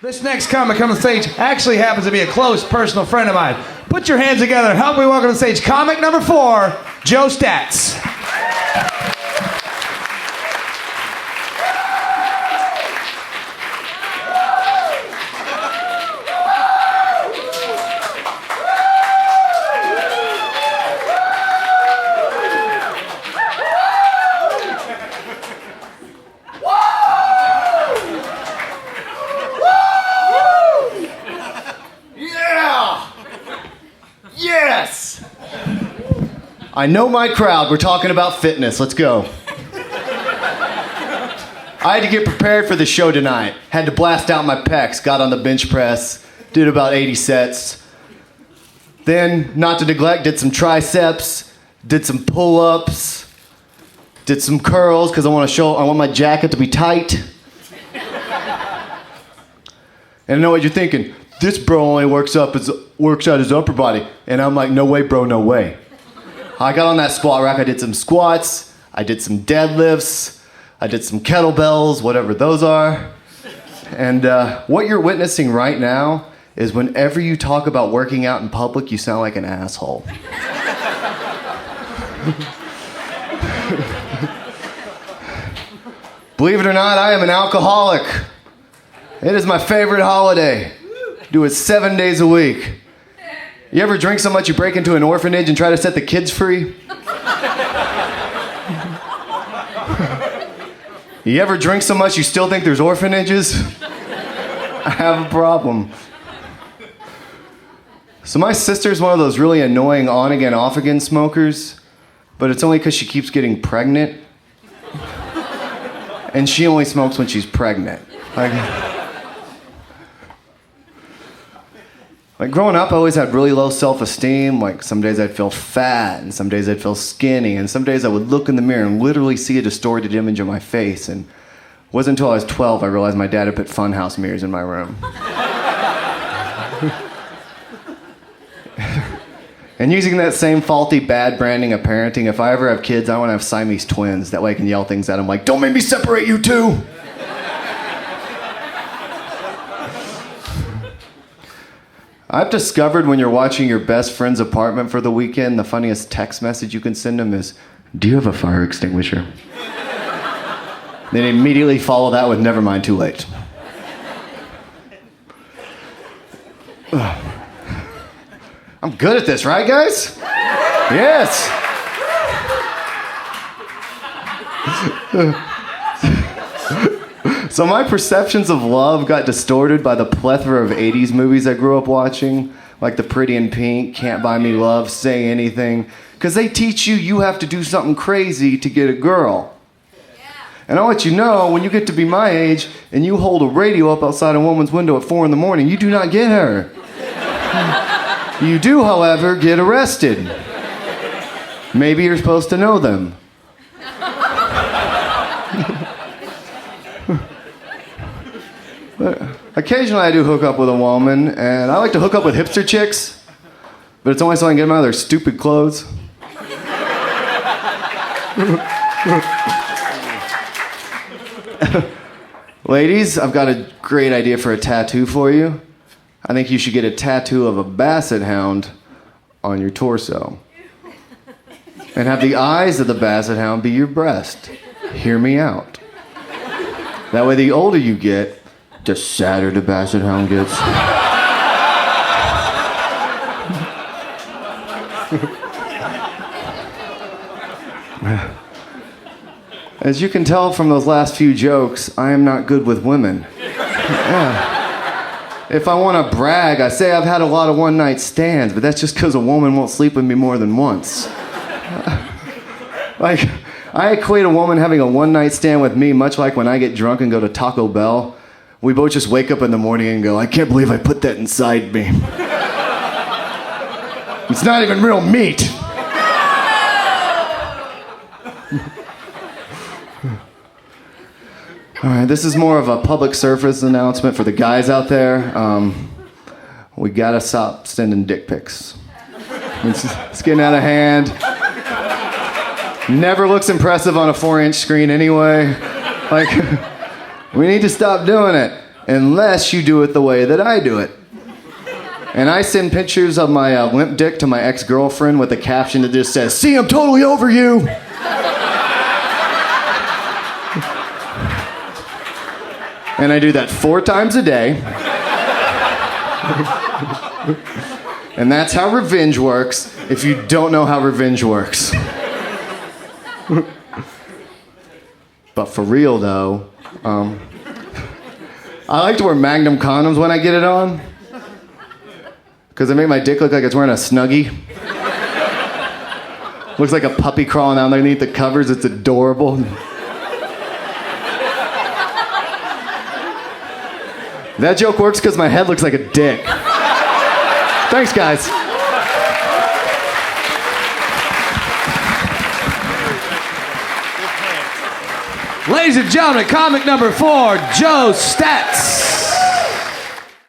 This next comic on the stage actually happens to be a close personal friend of mine. Put your hands together. Help me welcome to the stage comic number 4, Joe Staats. Yes! I know my crowd. We're talking about fitness. Let's go. I had to get prepared for the show tonight. Had to blast out my pecs. Got on the bench press. Did about 80 sets. Then, not to neglect, did some triceps. Did some pull-ups. Did some curls because I want my jacket to be tight. And I know what you're thinking. This bro only works out his upper body. And I'm like, no way, bro, no way. I got on that squat rack, I did some squats, I did some deadlifts, I did some kettlebells, whatever those are. And what you're witnessing right now is whenever you talk about working out in public, you sound like an asshole. Believe it or not, I am an alcoholic. It is my favorite holiday. Do it 7 days a week. You ever drink so much you break into an orphanage and try to set the kids free? You ever drink so much you still think there's orphanages? I have a problem. So my sister's one of those really annoying on-again, off-again smokers, but it's only because she keeps getting pregnant. And she only smokes when she's pregnant. Like growing up, I always had really low self-esteem. Like some days I'd feel fat, and some days I'd feel skinny, and some days I would look in the mirror and literally see a distorted image of my face. And it wasn't until I was 12 I realized my dad had put funhouse mirrors in my room. And using that same faulty bad branding of parenting, if I ever have kids, I want to have Siamese twins. That way I can yell things at them like, "Don't make me separate you two!" I've discovered when you're watching your best friend's apartment for the weekend, the funniest text message you can send them is, "Do you have a fire extinguisher?" Then immediately follow that with, "Never mind, too late." I'm good at this, right, guys? Yes. So my perceptions of love got distorted by the plethora of 80s movies I grew up watching, like The Pretty in Pink, Can't Buy Me Love, Say Anything, because they teach you have to do something crazy to get a girl. Yeah. And I'll let you know, when you get to be my age and you hold a radio up outside a woman's window at 4 a.m, you do not get her. You do, however, get arrested. Maybe you're supposed to know them. Occasionally I do hook up with a woman, and I like to hook up with hipster chicks, but it's only so I can get them out of their stupid clothes. Ladies, I've got a great idea for a tattoo for you. I think you should get a tattoo of a basset hound on your torso. And have the eyes of the basset hound be your breast. Hear me out. That way the older you get, the sadder the basset hound gets. As you can tell from those last few jokes, I am not good with women. Yeah. If I want to brag, I say I've had a lot of one-night stands, but that's just because a woman won't sleep with me more than once. Like, I equate a woman having a one-night stand with me much like when I get drunk and go to Taco Bell. We both just wake up in the morning and go, "I can't believe I put that inside me. It's not even real meat." All right, this is more of a public service announcement for the guys out there. We gotta stop sending dick pics. It's getting out of hand. Never looks impressive on a 4-inch screen anyway. Like, we need to stop doing it. unless you do it the way that I do it. And I send pictures of my limp dick to my ex-girlfriend with a caption that just says, "See, I'm totally over you." And I do that 4 times a day. And that's how revenge works if you don't know how revenge works. But for real though, I like to wear Magnum condoms when I get it on. Because they make my dick look like it's wearing a Snuggie. Looks like a puppy crawling out underneath the covers. It's adorable. That joke works because my head looks like a dick. Thanks, guys. Ladies and gentlemen, comic number 4, Joe Staats.